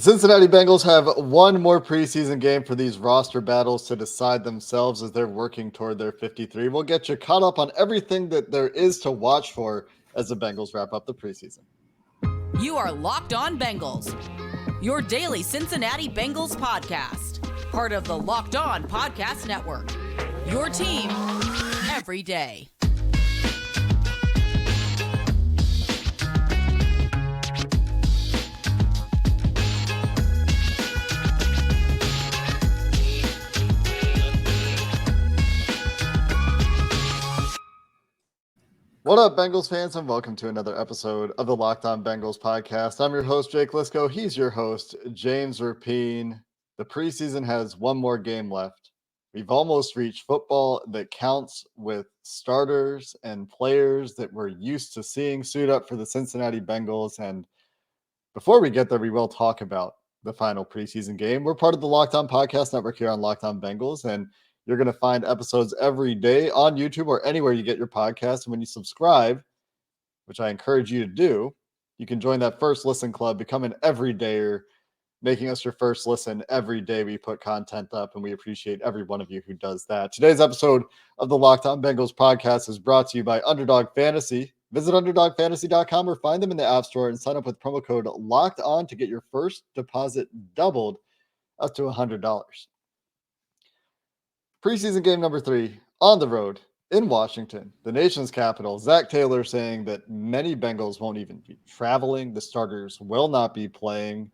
Cincinnati Bengals have one more preseason game for these roster battles to decide themselves as they're working toward their 53. We'll get you caught up on everything that there is to watch for as the Bengals wrap up the preseason. You are Locked On Bengals, your daily Cincinnati Bengals podcast, part of the Locked On Podcast Network, your team every day. What up, Bengals fans, and welcome to another episode of the Locked On Bengals podcast. I'm your host, Jake Lisco. He's your host, James Rapine. The preseason has one more game left. We've almost reached football that counts with starters and players that we're used to seeing suit up for the Cincinnati Bengals. And before we get there, we will talk about the final preseason game. We're part of the Locked On Podcast Network here on Locked On Bengals, and you're going to find episodes every day on YouTube or anywhere you get your podcast. And when you subscribe, which I encourage you to do, you can join that first listen club, become an everydayer, making us your first listen every day we put content up. And we appreciate every one of you who does that. Today's episode of the Locked On Bengals podcast is brought to you by Underdog Fantasy. Visit underdogfantasy.com or find them in the App Store and sign up with promo code Locked On to get your first deposit doubled up to $100. Preseason game number 3 on the road in Washington, the nation's capital. Zach Taylor saying that many Bengals won't even be traveling. The starters will not be playing.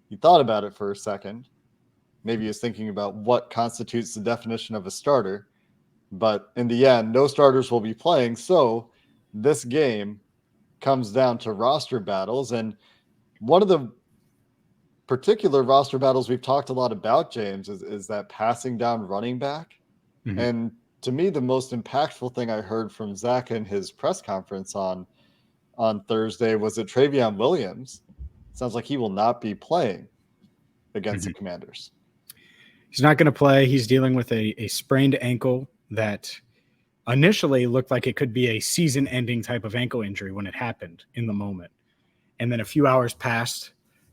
He thought about it for a second. Maybe he was thinking about what constitutes the definition of a starter. But in the end, no starters will be playing. So this game comes down to roster battles. And one of the particular roster battles we've talked a lot about, James, is that passing down running back. Mm-hmm. And to me, the most impactful thing I heard from Zach in his press conference on Thursday was that Trayveon Williams sounds like he will not be playing against the Commanders. He's not going to play. He's dealing with a sprained ankle that initially looked like it could be a season-ending type of ankle injury when it happened in the moment. And then a few hours passed,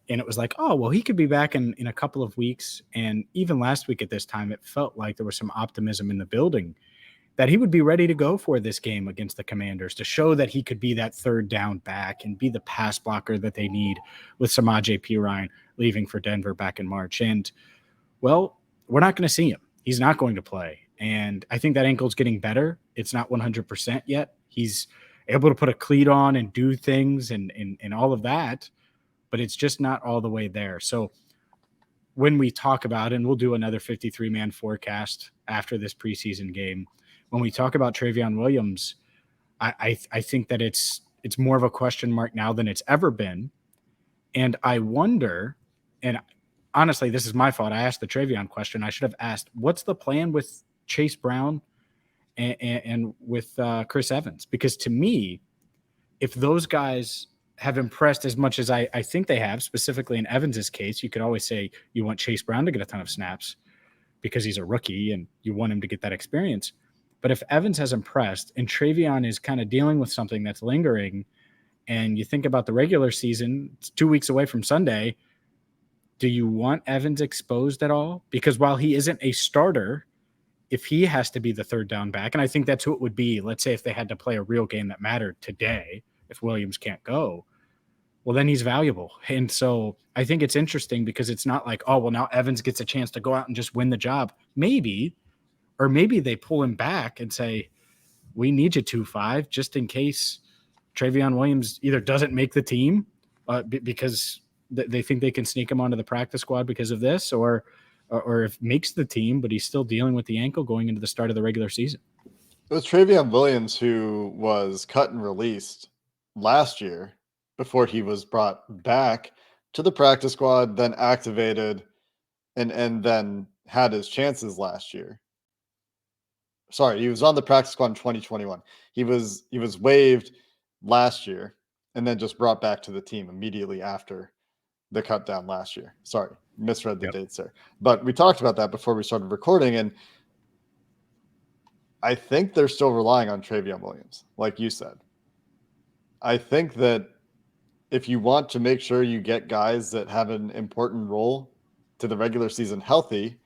and it was like, oh, well, he could be back in a couple of weeks. And even last week at this time, it felt like there was some optimism in the building that he would be ready to go for this game against the Commanders to show that he could be that third down back and be the pass blocker that they need with Samaje Perine leaving for Denver back in March. And, well, we're not going to see him. He's not going to play. And I think that ankle's getting better. It's not 100% yet. He's able to put a cleat on and do things and all of that, but it's just not all the way there. So when we talk about, and we'll do another 53-man forecast after this preseason game, when we talk about Trayveon Williams, I think that it's more of a question mark now than it's ever been. And I wonder, and honestly, this is my fault. I asked the Trayveon question. I should have asked, what's the plan with Chase Brown and with Chris Evans? Because to me, if those guys have impressed as much as I think they have, specifically in Evans's case, you could always say you want Chase Brown to get a ton of snaps because he's a rookie and you want him to get that experience. But if Evans has impressed and Trayveon is kind of dealing with something that's lingering, and you think about the regular season, it's 2 weeks away from Sunday, do you want Evans exposed at all? Because while he isn't a starter, if he has to be the third down back, and I think that's who it would be, let's say if they had to play a real game that mattered today, if Williams can't go, well, then he's valuable. And so I think it's interesting because it's not like, oh, well, now Evans gets a chance to go out and just win the job. Maybe, or maybe they pull him back and say, we need you 2-5 just in case Trayveon Williams either doesn't make the team because they think they can sneak him onto the practice squad because of this, or if makes the team, but he's still dealing with the ankle going into the start of the regular season. It was Trayveon Williams who was cut and released last year before he was brought back to the practice squad, then activated, and then had his chances last year. Sorry, he was on the practice squad in 2021. He was waived last year and then just brought back to the team immediately after the cut down last year. Sorry, misread the dates there. But we talked about that before we started recording, and I think they're still relying on Trayveon Williams, like you said. I think that if you want to make sure you get guys that have an important role to the regular season healthy,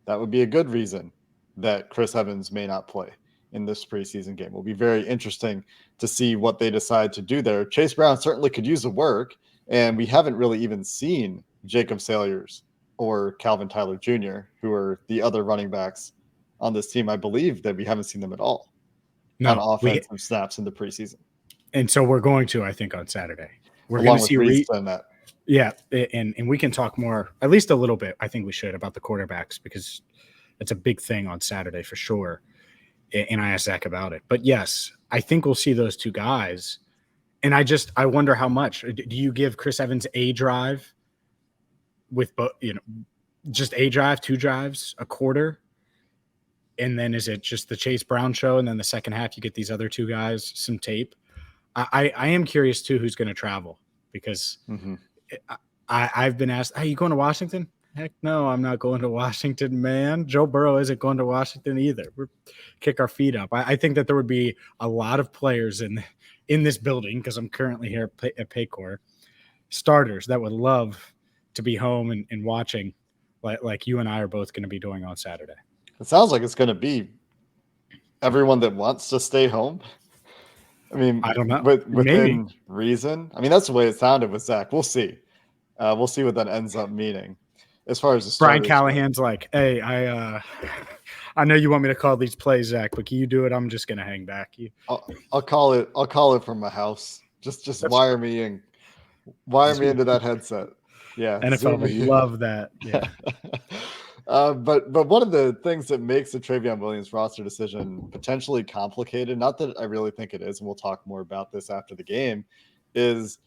that would be a good reason that Chris Evans may not play in this preseason game. It will be very interesting to see what they decide to do there. Chase Brown certainly could use the work, and we haven't really even seen Jacob Salyers or Calvin Tyler Jr., who are the other running backs on this team. I believe that we haven't seen them at all on offensive snaps in the preseason. And so we're going to, I think, on Saturday. We're Along going to with see Reese and that. Yeah, and we can talk more, at least a little bit, I think we should, about the quarterbacks, because it's a big thing on Saturday for sure. And I asked Zach about it. But yes, I think we'll see those two guys. And I wonder how much. Do you give Chris Evans a drive with, just a drive, 2 drives, a quarter? And then is it just the Chase Brown show? And then the second half, you get these other 2 guys, some tape. I am curious, too, who's going to travel, because I've been asked, are you going to Washington? Heck no, I'm not going to Washington, man. Joe Burrow isn't going to Washington either. We're kick our feet up. I think that there would be a lot of players in this building, because I'm currently here at Paycor, starters that would love to be home and watching like you and I are both going to be doing on Saturday. It sounds like it's going to be everyone that wants to stay home. I mean, I don't know. Within reason. I mean, that's the way it sounded with Zach. We'll see. We'll see what that ends up meaning. As far as the Brian Callahan's like, hey, I know you want me to call these plays, Zach, but can you do it? I'm just gonna hang back. I'll call it from my house. Just wire me in. Wire me into that headset. Yeah, NFL would love that. Yeah. But one of the things that makes the Trayveon Williams roster decision potentially complicated, not that I really think it is, and we'll talk more about this after the game, is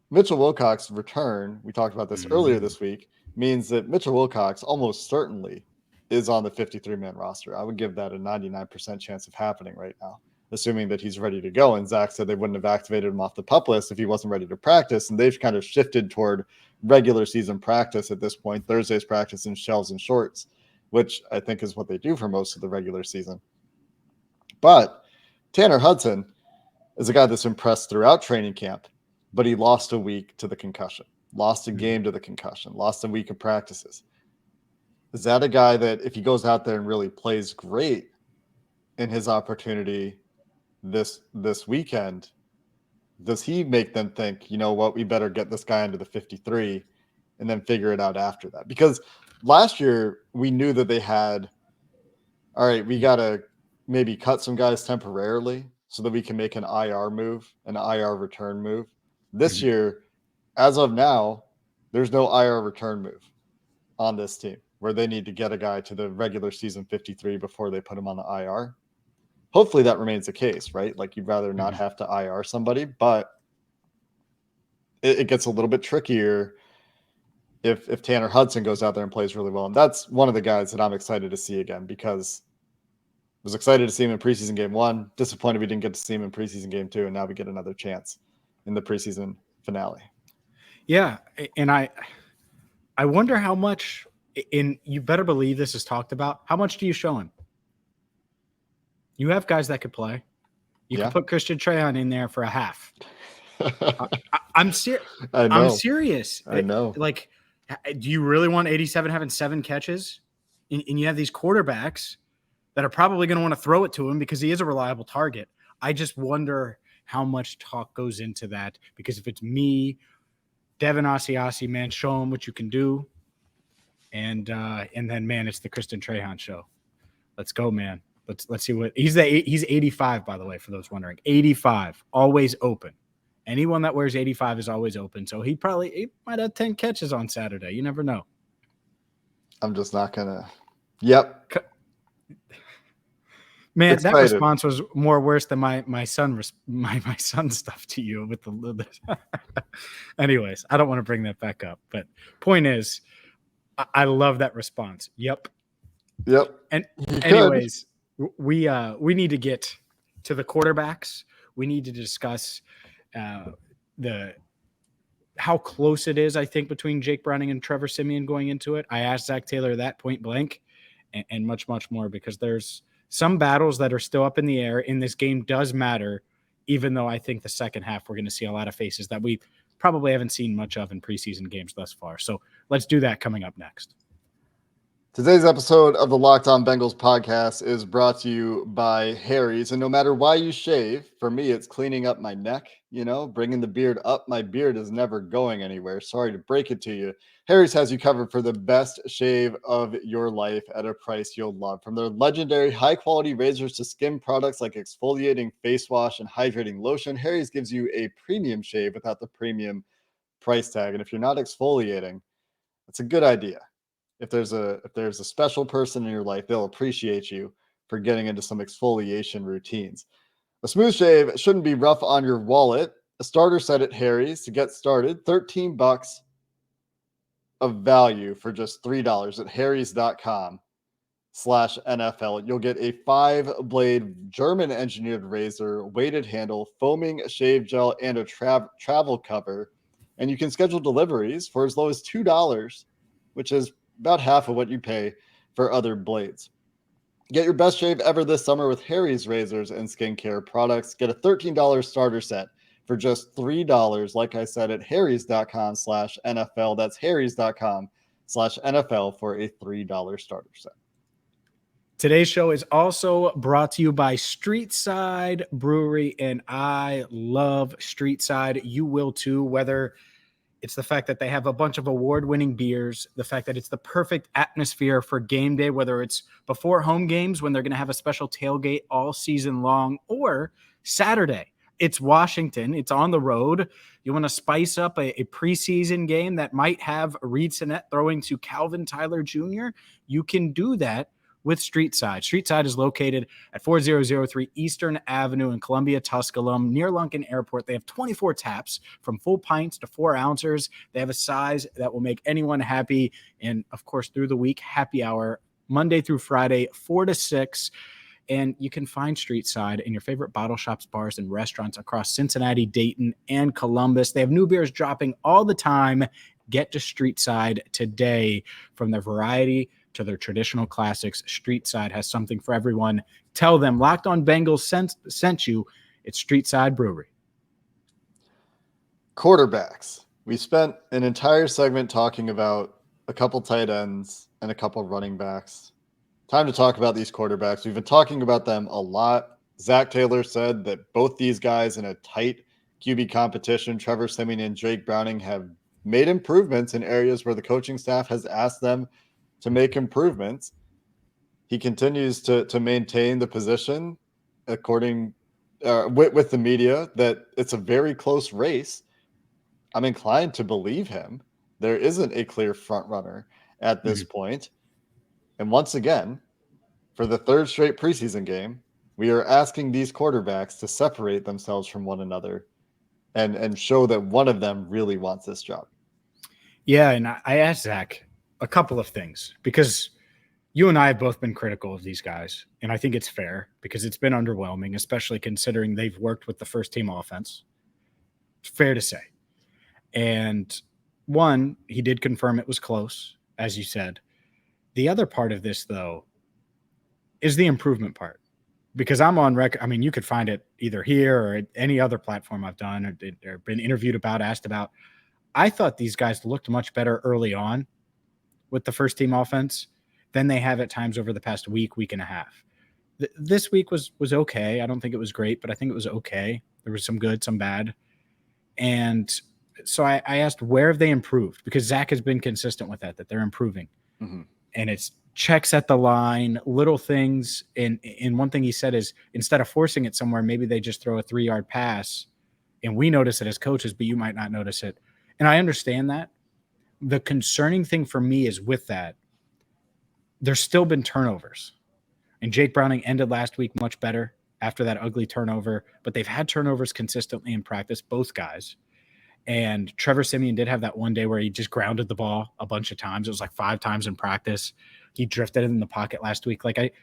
Mitchell Wilcox's return. We talked about this earlier this week. Means that Mitchell Wilcox almost certainly is on the 53-man roster. I would give that a 99% chance of happening right now, assuming that he's ready to go. And Zach said they wouldn't have activated him off the PUP list if he wasn't ready to practice. And they've kind of shifted toward regular season practice at this point. Thursday's practice in shells and shorts, which I think is what they do for most of the regular season. But Tanner Hudson is a guy that's impressed throughout training camp, but he lost a week to the concussion. Lost a game to the concussion, lost a week of practices. Is that a guy that if he goes out there and really plays great in his opportunity this weekend, does he make them think, you know what, we better get this guy into the 53 and then figure it out after that? Because last year we knew that they had, all right, we got to maybe cut some guys temporarily so that we can make an IR move, an IR return move. This year, as of now, there's no IR return move on this team where they need to get a guy to the regular season 53 before they put him on the IR. Hopefully that remains the case, right? Like you'd rather not have to IR somebody, but it gets a little bit trickier if Tanner Hudson goes out there and plays really well. And that's one of the guys that I'm excited to see again, because I was excited to see him in preseason game 1, disappointed we didn't get to see him in preseason game 2, and now we get another chance in the preseason finale. Yeah, and I wonder how much, and you better believe this is talked about, how much do you show him? You have guys that could play. You can put Christian Trayvon in there for a half. I'm serious. I'm serious. I know. Like, do you really want 87 having 7 catches? And you have these quarterbacks that are probably going to want to throw it to him because he is a reliable target. I just wonder how much talk goes into that, because if it's me, Devin Asiasi, man, show him what you can do. And then, man, it's the Christian Trayvon show. Let's go, man. Let's see what he's 85, by the way, for those wondering. 85, always open. Anyone that wears 85 is always open. So he might have 10 catches on Saturday. You never know. I'm just not gonna. Yep. Man, excited. That response was more worse than my son's stuff to you with the Anyways, I don't want to bring that back up, but point is, I love that response. Yep. And anyways, we need to get to the quarterbacks. We need to discuss how close it is, I think, between Jake Browning and Trevor Siemian going into it. I asked Zach Taylor that point blank, and much, much more, because there's some battles that are still up in the air, and this game does matter, even though I think the second half we're going to see a lot of faces that we probably haven't seen much of in preseason games thus far. So let's do that coming up next. Today's episode of the Locked On Bengals podcast is brought to you by Harry's. And no matter why you shave, for me, it's cleaning up my neck, bringing the beard up. My beard is never going anywhere. Sorry to break it to you. Harry's has you covered for the best shave of your life at a price you'll love. From their legendary high-quality razors to skin products like exfoliating face wash and hydrating lotion, Harry's gives you a premium shave without the premium price tag. And if you're not exfoliating, it's a good idea. If there's a special person in your life, they'll appreciate you for getting into some exfoliation routines. A smooth shave shouldn't be rough on your wallet. A starter set at Harry's to get started, $13 of value for just $3 at harrys.com/NFL. You'll get a 5-blade German engineered razor, weighted handle, foaming shave gel, and a travel cover. And you can schedule deliveries for as low as $2, which is about half of what you pay for other blades. Get your best shave ever this summer with Harry's razors and skincare products. Get a $13 starter set for just $3, like I said, at harrys.com/NFL. That's harrys.com/NFL for a $3 starter set. Today's show is also brought to you by Streetside Brewery, and I love Streetside. You will too, whether it's the fact that they have a bunch of award-winning beers, the fact that it's the perfect atmosphere for game day, whether it's before home games when they're going to have a special tailgate all season long, or Saturday. It's Washington. It's on the road. You want to spice up a preseason game that might have Reed Sinnett throwing to Calvin Tyler Jr.? You can do that with Streetside. Streetside is located at 4003 Eastern Avenue in Columbia, Tusculum, near Lunken Airport. They have 24 taps from full pints to 4 ounces. They have a size that will make anyone happy. And, of course, through the week, happy hour, Monday through Friday, 4 to 6. And you can find Streetside in your favorite bottle shops, bars, and restaurants across Cincinnati, Dayton, and Columbus. They have new beers dropping all the time. Get to Streetside today. From their variety to their traditional classics, Streetside has something for everyone. Tell them Locked On Bengals sent you. It's Streetside Brewery. Quarterbacks. We spent an entire segment talking about a couple tight ends and a couple running backs. Time to talk about these quarterbacks. We've been talking about them a lot. Zach Taylor said that both these guys in a tight QB competition, Trevor Siemian and Jake Browning, have made improvements in areas where the coaching staff has asked them to make improvements. He continues to maintain the position according with the media that it's a very close race. I'm inclined to believe him. There isn't a clear front runner at this point. And once again, for the third straight preseason game, we are asking these quarterbacks to separate themselves from one another and show that one of them really wants this job. Yeah, and I asked Zach a couple of things because you and I have both been critical of these guys, and I think it's fair because it's been underwhelming, especially considering they've worked with the first-team offense. It's fair to say. And one, he did confirm it was close, as you said. The other part of this, though, is the improvement part. Because I'm on record. I mean, you could find it either here or at any other platform I've done or been interviewed about, asked about. I thought these guys looked much better early on with the first-team offense than they have at times over the past week and a half. This week was okay. I don't think it was great, but I think it was okay. There was some good, some bad. And so I asked, where have they improved? Because Zach has been consistent with that they're improving. Mm-hmm. And it's checks at the line, little things. And one thing he said is instead of forcing it somewhere, maybe they just throw a 3-yard pass. And we notice it as coaches, but you might not notice it. And I understand that. The concerning thing for me is with that, there's still been turnovers. And Jake Browning ended last week much better after that ugly turnover, but they've had turnovers consistently in practice, both guys. And Trevor Siemian did have that one day where he just grounded the ball a bunch of times. It was like 5 times in practice. He drifted in the pocket last week. Like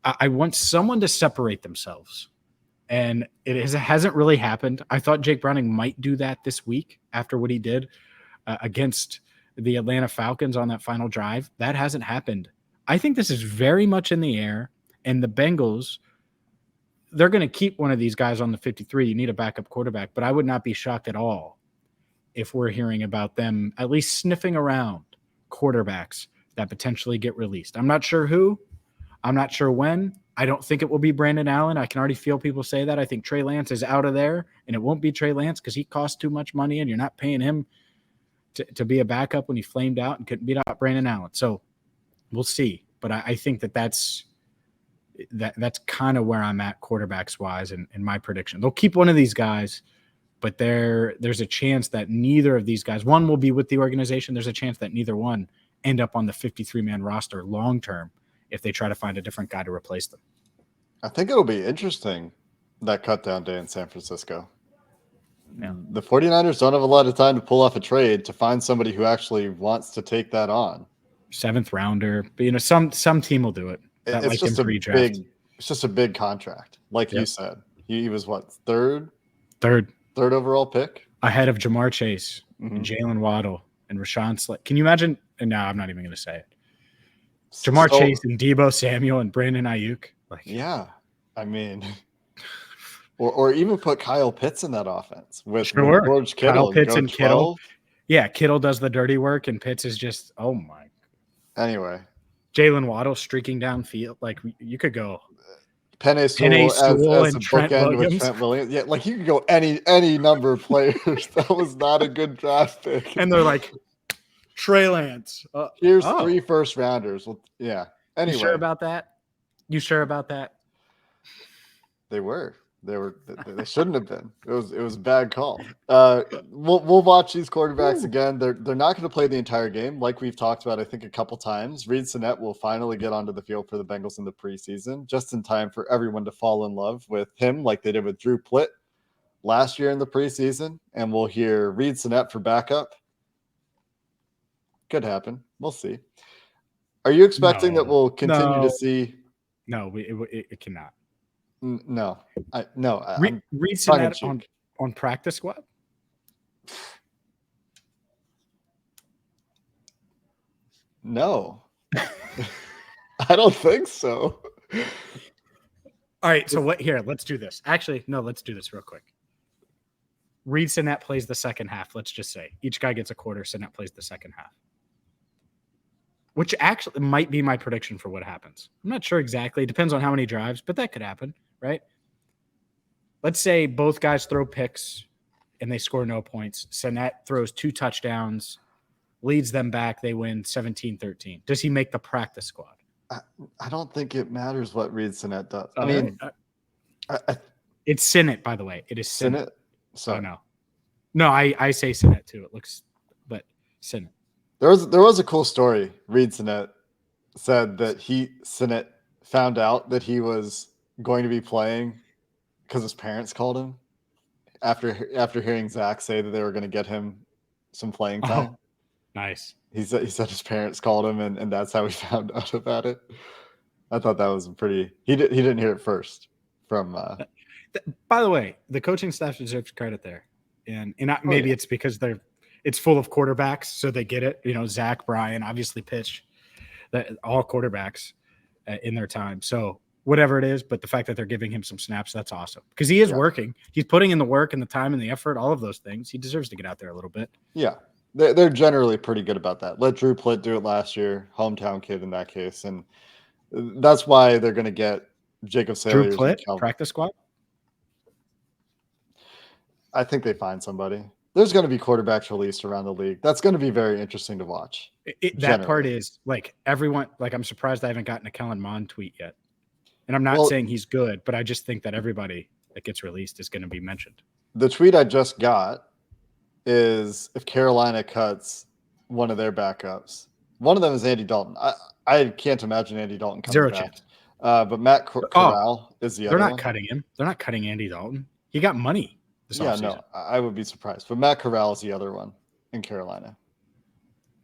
I want someone to separate themselves. And it hasn't really happened. I thought Jake Browning might do that this week after what he did against the Atlanta Falcons on that final drive. That hasn't happened. I think this is very much in the air. And the Bengals, they're going to keep one of these guys on the 53. You need a backup quarterback. But I would not be shocked at all if we're hearing about them at least sniffing around quarterbacks that potentially get released. I'm not sure who. I'm not sure when. I don't think it will be Brandon Allen. I can already feel people say that. I think Trey Lance is out of there, and it won't be Trey Lance because he costs too much money, and you're not paying him to be a backup when he flamed out and couldn't beat out Brandon Allen. So we'll see. But I think that's kind of where I'm at quarterbacks wise in my prediction. They'll keep one of these guys, but there's a chance that neither of these guys, one will be with the organization. There's a chance that neither one end up on the 53-man roster long term if they try to find a different guy to replace them. I think it'll be interesting, that cutdown day in San Francisco. Yeah. The 49ers don't have a lot of time to pull off a trade to find somebody who actually wants to take that on. 7th rounder, but some team will do it. It's just a big contract, like you said. He was what, third overall pick, ahead of Jamar Chase, and Jalen Waddle, and Rashawn Slater. Can you imagine? No, I'm not even going to say it. Jamar Chase and Deebo Samuel and Brandon Ayuk. Yeah, I mean, or even put Kyle Pitts in that offense with George Kittle. Kyle Pitts and Kittle. Yeah, Kittle does the dirty work, and Pitts is just, oh my. Anyway, Jalen Waddle streaking downfield. Like, you could go Penei Sewell as a bookend with Trent Williams. Yeah, like you could go any number of players. That was not a good draft pick. And they're like, Trey Lance. Here's 3 first rounders. Well, yeah. Anyway. You sure about that? They were. They shouldn't have been. It was a bad call. We'll watch these quarterbacks again. They're not going to play the entire game, like we've talked about, I think, a couple times. Reed Sinnett will finally get onto the field for the Bengals in the preseason, just in time for everyone to fall in love with him, like they did with Drew Plitt last year in the preseason. And we'll hear Reed Sinnett for backup. Could happen. We'll see. Are you expecting that we'll continue to see? No, it cannot. No. Reed Sinnett on practice squad? No. I don't think so. All right, so let's do this. Actually, no, let's do this real quick. Reed Sinnett plays the second half, let's just say. Each guy gets a quarter, Sinnett plays the second half. Which actually might be my prediction for what happens. I'm not sure exactly. It depends on how many drives, but that could happen, right? Let's say both guys throw picks and they score no points. Sinnett throws 2 touchdowns, leads them back. They win 17-13. Does he make the practice squad? I don't think it matters what Reed Sinnett does. I mean, it's Sinnett, by the way. It is Sinnett. So no, I say Sinnett too. It looks, but Sinnett. There was a cool story. Reed Sinnett said that Sinnett found out that he was going to be playing because his parents called him after hearing Zach say that they were going to get him some playing time. Oh, nice. He said his parents called him, and that's how he found out about it. I thought that was pretty. He didn't hear it first from. By the way, the coaching staff deserves credit there, and maybe it's because it's full of quarterbacks, so they get it. You know, Zach, Brian obviously pitched all quarterbacks in their time. So whatever it is, but the fact that they're giving him some snaps, that's awesome because he is working. He's putting in the work and the time and the effort, all of those things. He deserves to get out there a little bit. Yeah, they're generally pretty good about that. Let Drew Plitt do it last year, hometown kid in that case, and that's why they're going to get Jacob Salyers. Drew Plitt, practice squad? I think they find somebody. There's going to be quarterbacks released around the league. That's going to be very interesting to watch. That part is like everyone. Like I'm surprised I haven't gotten a Kellen Mond tweet yet. And I'm not saying he's good, but I just think that everybody that gets released is going to be mentioned. The tweet I just got is if Carolina cuts one of their backups. One of them is Andy Dalton. I can't imagine Andy Dalton coming Zero back. chance. But Matt Corral is the other one. They're not cutting him. They're not cutting Andy Dalton. He got money. No, I would be surprised. But Matt Corral is the other one in Carolina.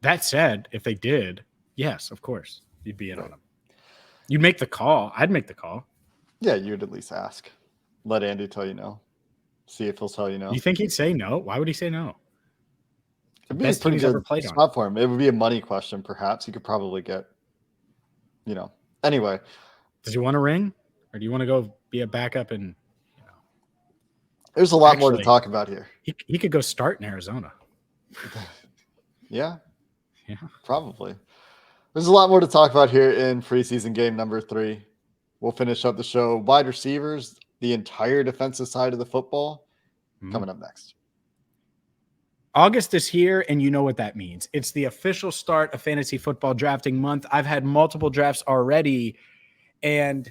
That said, if they did, yes, of course, you'd be in on them. You'd make the call. I'd make the call. Yeah, you'd at least ask. Let Andy tell you no. See if he'll tell you no. You think he'd say no? Why would he say no? It'd be a pretty good spot for him. It would be a money question, perhaps. He could probably get, Anyway. Does he want a ring? Or do you want to go be a backup and There's a lot more to talk about here. He could go start in Arizona. Yeah, Yeah. probably. There's a lot more to talk about here in preseason game number 3. We'll finish up the show. Wide receivers, the entire defensive side of the football, coming up next. August is here, and you know what that means. It's the official start of fantasy football drafting month. I've had multiple drafts already, and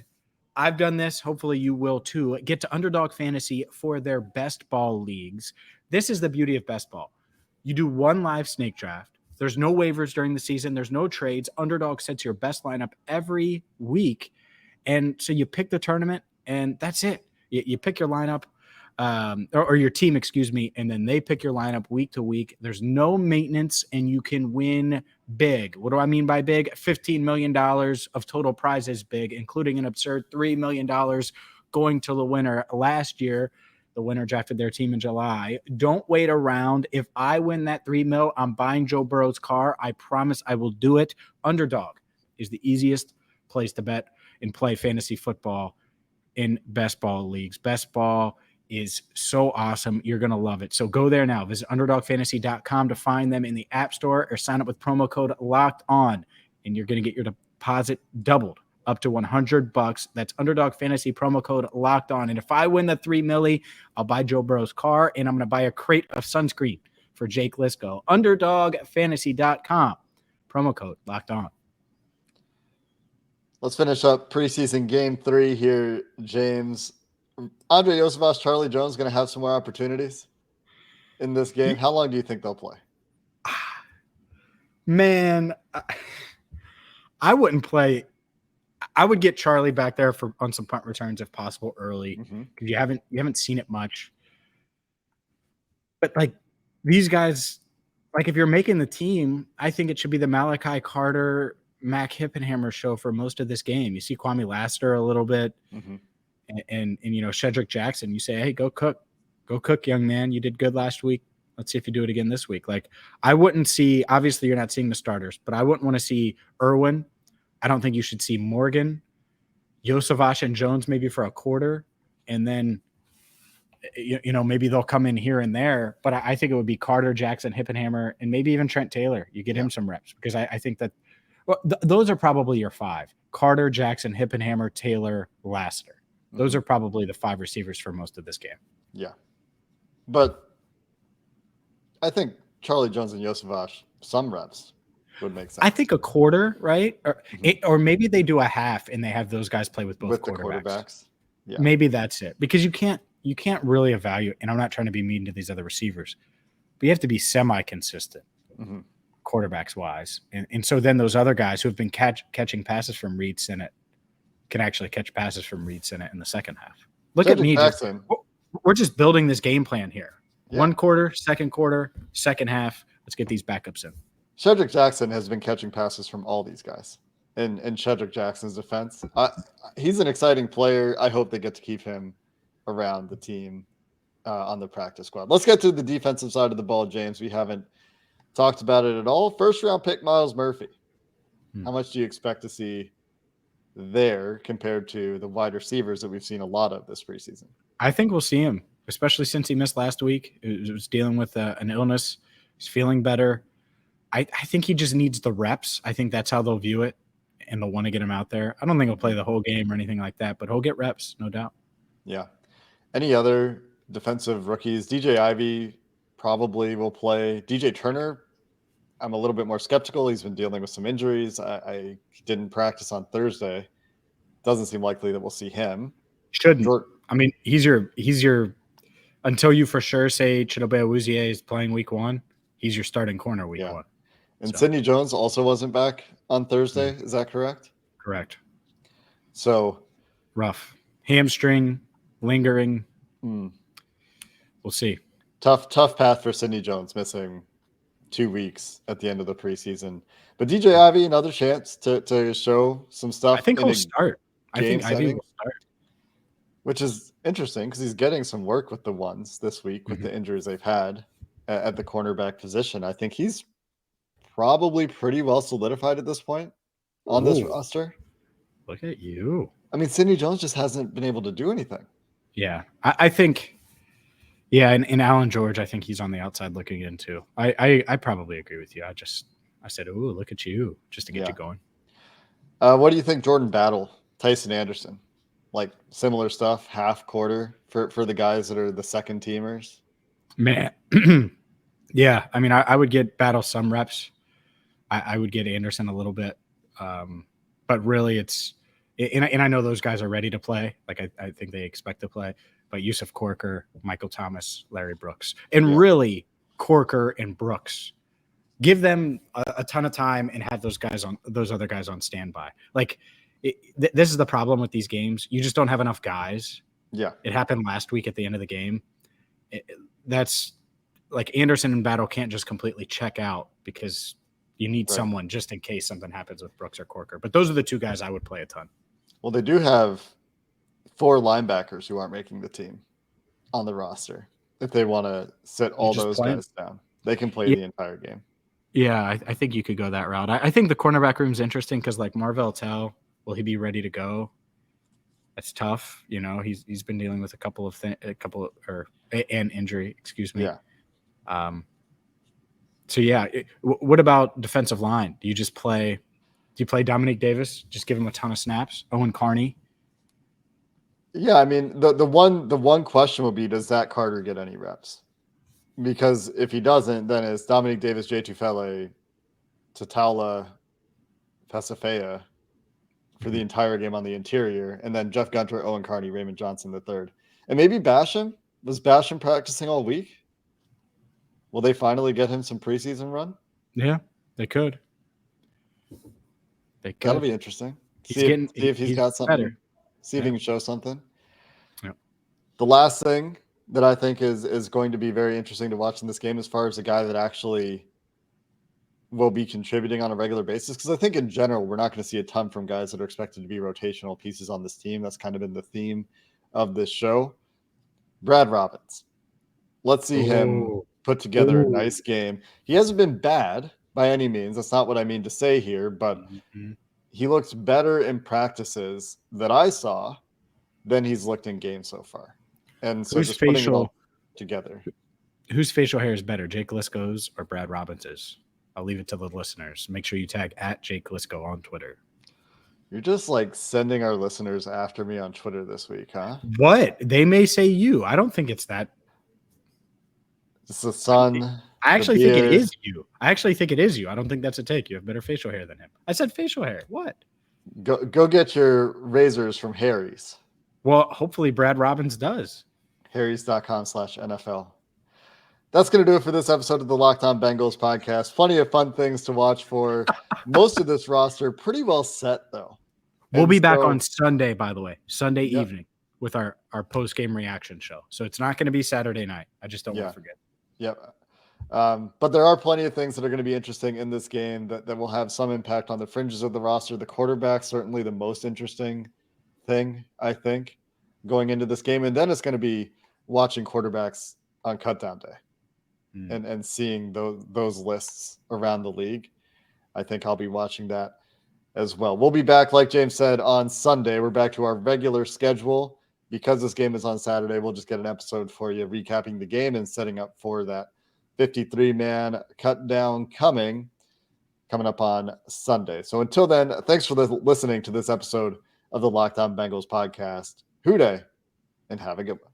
I've done this. Hopefully you will too. Get to Underdog Fantasy for their best ball leagues. This is the beauty of best ball. You do one live snake draft. There's no waivers during the season. There's no trades. Underdog sets your best lineup every week. And so you pick the tournament, and that's it. You pick your lineup. Or your team, excuse me, and then they pick your lineup week to week. There's no maintenance, and you can win big. What do I mean by big? $15 million of total prizes big, including an absurd $3 million going to the winner. Last year, the winner drafted their team in July. Don't wait around. If I win that $3 million, I'm buying Joe Burrow's car. I promise I will do it. Underdog is the easiest place to bet and play fantasy football in best ball leagues. Best ball is so awesome. You're going to love it. So go there now. Visit UnderdogFantasy.com to find them in the App Store or sign up with promo code Locked On, and you're going to get your deposit doubled up to $100. That's Underdog Fantasy promo code Locked On. And if I win the $3 million, I'll buy Joe Burrow's car, and I'm going to buy a crate of sunscreen for Jake Lisco. UnderdogFantasy.com. Promo code Locked On. Let's finish up preseason game 3 here, James. Andre Yosevas, Charlie Jones going to have some more opportunities in this game. How long do you think they'll play? Man, I wouldn't play. I would get Charlie back there on some punt returns if possible early, because you haven't seen it much. But like these guys, like if you're making the team, I think it should be the Malachi Carter, Mac Hippenhammer show for most of this game. You see Kwame Lassiter a little bit. And you know, Shedrick Jackson, you say, hey, go cook, young man. You did good last week. Let's see if you do it again this week. Like, I wouldn't see, obviously you're not seeing the starters, but I wouldn't want to see Irwin. I don't think you should see Morgan, Yosevas, and Jones maybe for a quarter. And then, you know, maybe they'll come in here and there. But I think it would be Carter, Jackson, Hippenhammer, and maybe even Trent Taylor. You get him some reps, because I think that those are probably your 5. Carter, Jackson, Hippenhammer, Taylor, Lassiter. Those are probably the 5 receivers for most of this game. Yeah. But I think Charlie Jones and Yosevas, some reps would make sense. I think a quarter, right? Or maybe they do a half and they have those guys play with both quarterbacks. Yeah. Maybe that's it. Because you can't really evaluate, and I'm not trying to be mean to these other receivers, but you have to be semi-consistent quarterbacks-wise. And so then those other guys who have been catching passes from Reed Sinnett can actually catch passes from Reed Sinnett in the second half. Look at me. We're just building this game plan here. Yeah. 1 quarter, second quarter, second half. Let's get these backups in. Shedrick Jackson has been catching passes from all these guys in Shedrick Jackson's defense. He's an exciting player. I hope they get to keep him around the team on the practice squad. Let's get to the defensive side of the ball, James. We haven't talked about it at all. First round pick, Myles Murphy. How much do you expect to see there compared to the wide receivers that we've seen a lot of this preseason? I think we'll see him, especially since he missed last week. He was dealing with an illness. He's feeling better. I think he just needs the reps. I think that's how they'll view it, and they'll want to get him out there. I don't think he'll play the whole game or anything like that, but he'll get reps, no doubt. Yeah. Any other defensive rookies? DJ Ivey probably will play. DJ Turner, I'm a little bit more skeptical. He's been dealing with some injuries. I didn't practice on Thursday. Doesn't seem likely that we'll see him. Shouldn't. I mean, he's your until you for sure say Chidobe Awuzie is playing week 1, he's your starting corner week 1. And Sidney Jones also wasn't back on Thursday. Is that correct? Correct. So rough. Hamstring, lingering. We'll see. Tough path for Sidney Jones, missing 2 weeks at the end of the preseason. But DJ Ivey, another chance to show some stuff. I think he'll start. I think Ivey will start. Which is interesting because he's getting some work with the ones this week with the injuries they've had at the cornerback position. I think he's probably pretty well solidified at this point on this roster. Look at you. I mean, Sidney Jones just hasn't been able to do anything. Yeah. I think Yeah, and Alan George, I think he's on the outside looking in too. I probably agree with you. I said, "Ooh, look at you," just to get you going. What do you think, Jordan Battle, Tyson Anderson? Like similar stuff, half quarter for the guys that are the second teamers? Man, yeah. I mean, I would get Battle some reps. I would get Anderson a little bit, but really, and I know those guys are ready to play. Like I think they expect to play. But Yusuf Corker, Michael Thomas, Larry Brooks, and really Corker and Brooks, give them a ton of time and have those other guys on standby. Like this is the problem with these games. You just don't have enough guys. Yeah, it happened last week at the end of the game. That's like Anderson and Battle can't just completely check out because you need someone just in case something happens with Brooks or Corker. But those are the two guys I would play a ton. Well, they do have 4 linebackers who aren't making the team on the roster. If they want to sit all those guys down, they can play the entire game. Yeah, I think you could go that route. I think the cornerback room is interesting because like Marvell Tell, will he be ready to go? That's tough. You know, he's been dealing with an injury. Excuse me. Yeah. So yeah, what about defensive line? Do you play Dominique Davis? Just give him a ton of snaps. Owen Carney. Yeah, I mean the one question will be, does Zach Carter get any reps? Because if he doesn't, then it's Dominique Davis, J. Tufele, Tatala, Pasifea for the entire game on the interior, and then Jeff Gunter, Owen Carney, Raymond Johnson III. And maybe Basham. Was Basham practicing all week? Will they finally get him some preseason run? Yeah, they could. That'll be interesting. See if he's got something better. See if he can show something. Yep. The last thing that I think is going to be very interesting to watch in this game as far as a guy that actually will be contributing on a regular basis, because I think in general we're not going to see a ton from guys that are expected to be rotational pieces on this team. That's kind of been the theme of this show. Brad Robbins. Let's see him put together a nice game. He hasn't been bad by any means. That's not what I mean to say here, but he looks better in practices that I saw than he's looked in games so far. And so just putting it all together. Whose facial hair is better, Jake Lisco's or Brad Robbins's? I'll leave it to the listeners. Make sure you tag @Jake Lisco on Twitter. You're just like sending our listeners after me on Twitter this week, huh? What? They may say you. I don't think it's that. It's the sun. I actually think it is you. I don't think that's a take. You have better facial hair than him. I said facial hair. What? Go get your razors from Harry's. Well, hopefully Brad Robbins does. Harrys.com/NFL. That's going to do it for this episode of the Locked On Bengals podcast. Plenty of fun things to watch for. Most of this roster pretty well set, though. We'll be back on Sunday, by the way, Sunday evening with our post-game reaction show. So it's not going to be Saturday night. I just don't want to forget. Yep. But there are plenty of things that are going to be interesting in this game that will have some impact on the fringes of the roster. The quarterback, certainly the most interesting thing, I think, going into this game. And then it's going to be watching quarterbacks on cutdown day and seeing those lists around the league. I think I'll be watching that as well. We'll be back, like James said, on Sunday. We're back to our regular schedule. Because this game is on Saturday, we'll just get an episode for you recapping the game and setting up for that 53-man cut down coming up on Sunday. So until then, thanks for listening to this episode of the Locked On Bengals podcast. Hoo day, and have a good one.